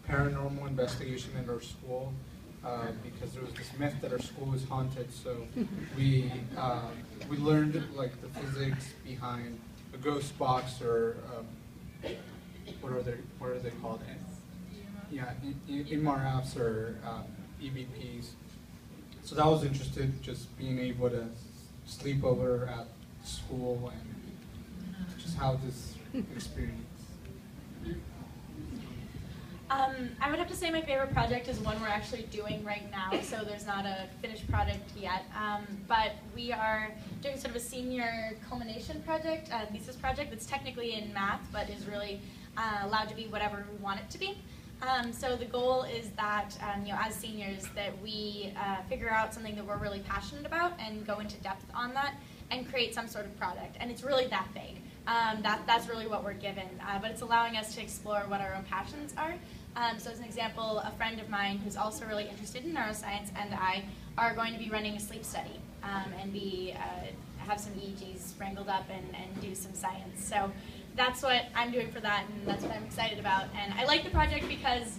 paranormal investigation in our school because there was this myth that our school was haunted. So we learned like the physics behind a ghost box or what are they called? Yeah, MRFs or EVPs. So that was interesting, just being able to sleep over at school and just have this experience. I would have to say my favorite project is one we're actually doing right now, so there's not a finished product yet. But we are doing sort of a senior culmination project, a thesis project that's technically in math, but is really allowed to be whatever we want it to be. So the goal is that, as seniors, that we figure out something that we're really passionate about and go into depth on that and create some sort of product. And it's really that vague. That's really what we're given. But it's allowing us to explore what our own passions are. So as an example, a friend of mine who's also really interested in neuroscience and I are going to be running a sleep study. And we have some EEGs sprinkled up and do some science. So that's what I'm doing for that, and that's what I'm excited about. And I like the project because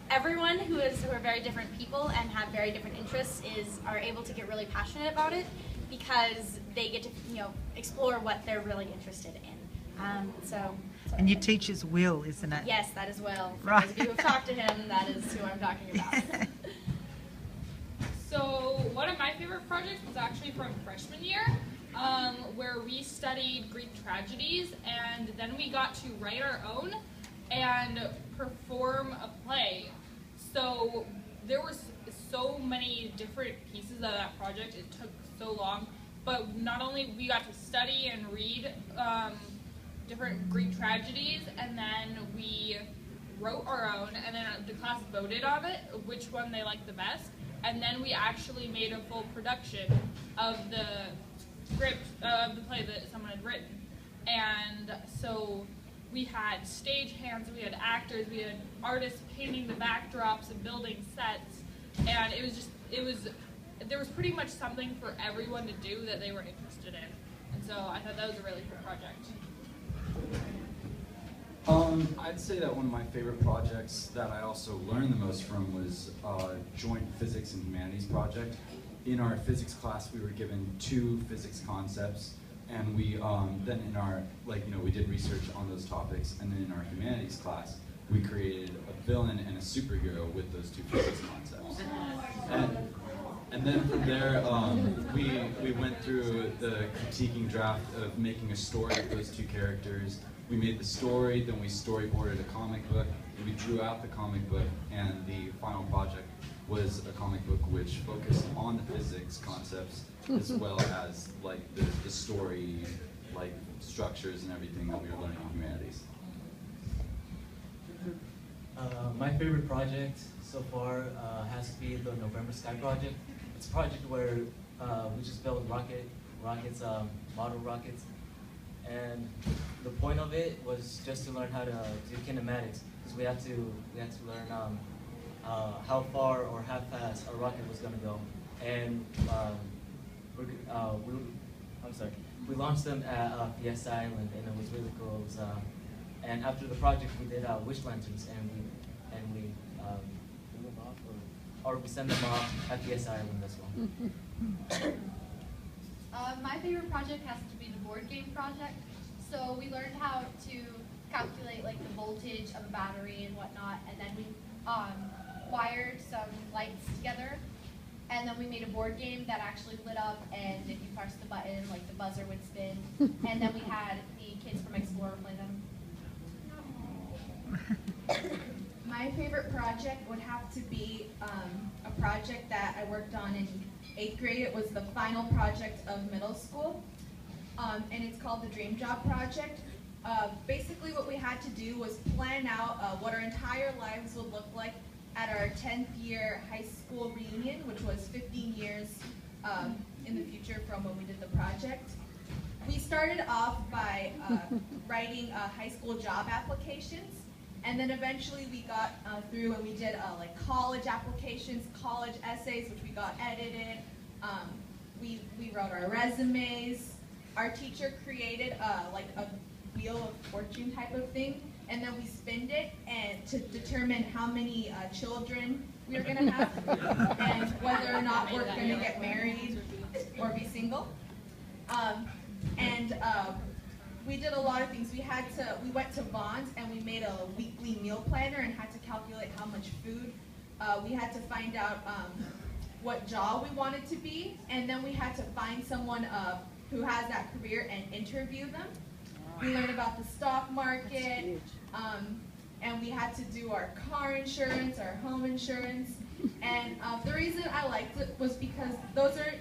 everyone who are very different people and have very different interests are able to get really passionate about it because they get to explore what they're really interested in. And your teacher's Will, isn't it? Yes, that is Will. For Right. those of you who have talked to him, that is who I'm talking about. So one of my favorite projects was actually from freshman year, where we studied Greek tragedies, and then we got to write our own and perform a play. So there were so many different pieces of that project. It took so long, but not only we got to study and read different Greek tragedies, and then we wrote our own, and then the class voted on it, which one they liked the best, and then we actually made a full production of the script of the play that someone had written. And so we had stage hands, we had actors, we had artists painting the backdrops and building sets, and there was pretty much something for everyone to do that they were interested in. And so I thought that was a really cool project. I'd say that one of my favorite projects that I also learned the most from was a joint physics and humanities project. In our physics class, we were given 2 physics concepts, and we then in our, we did research on those topics, and then in our humanities class, we created a villain and a superhero with those 2 physics concepts. And then from there, we went through the critiquing draft of making a story with those 2 characters. We made the story, then we storyboarded a comic book, and we drew out the comic book, and the final project was a comic book which focused on the physics concepts as well as the story, structures and everything that we were learning in humanities. My favorite project so far has to be the November Sky Project. It's a project where we just build rockets, model rockets, and the point of it was just to learn how to do kinematics, because we had to learn how far or how fast a rocket was going to go, and we launched them at Fiesta Island, and it was really cool. It was, and after the project, we did wish lanterns, and we move off, or we send them off at Fiesta Island as well. My favorite project has to be the board game project. So we learned how to calculate the voltage of a battery and whatnot, and then we wired some lights together, and then we made a board game that actually lit up, and if you press the button, the buzzer would spin, and then we had the kids from Explorer play them. My favorite project would have to be a project that I worked on in 8th grade. It was the final project of middle school, and it's called the Dream Job Project. Basically what we had to do was plan out what our entire lives would look like at our 10th year high school reunion, which was 15 years in the future from when we did the project. We started off by writing high school job applications, and then eventually we got through and we did college applications, college essays, which we got edited. We wrote our resumes. Our teacher created a wheel of fortune type of thing, and then we spinned it and to determine how many children we were gonna have, and whether or not we're gonna get married or be single. We did a lot of things. We went to Vaughn's and we made a weekly meal planner and had to calculate how much food. We had to find out what job we wanted to be, and then we had to find someone who has that career and interview them. We learned about the stock market, and we had to do our car insurance, our home insurance. And the reason I liked it was because those are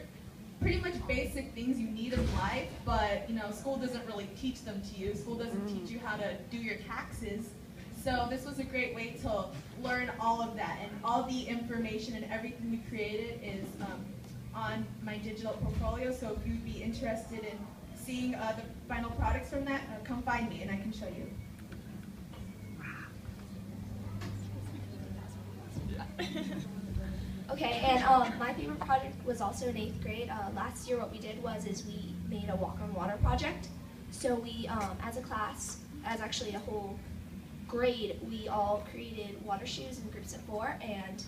pretty much basic things you need in life, but school doesn't really teach them to you. School doesn't teach you how to do your taxes. So this was a great way to learn all of that, and all the information and everything we created is on my digital portfolio. So if you'd be interested in seeing the final products from that, come find me and I can show you. Okay, and my favorite project was also in 8th grade. Last year what we did was we made a walk on water project. So we, as a class, as actually a whole grade, we all created water shoes in groups of 4, and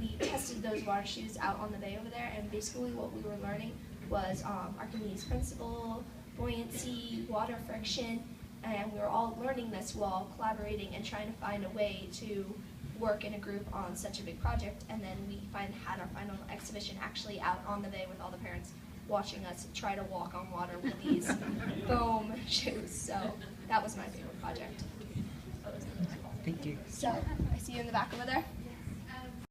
we tested those water shoes out on the bay over there, and basically what we were learning was Archimedes' principle, buoyancy, water friction, and we were all learning this while collaborating and trying to find a way to work in a group on such a big project. And then we had our final exhibition actually out on the bay with all the parents watching us try to walk on water with these foam shoes. So that was my favorite project. Thank you. So I see you in the back over there.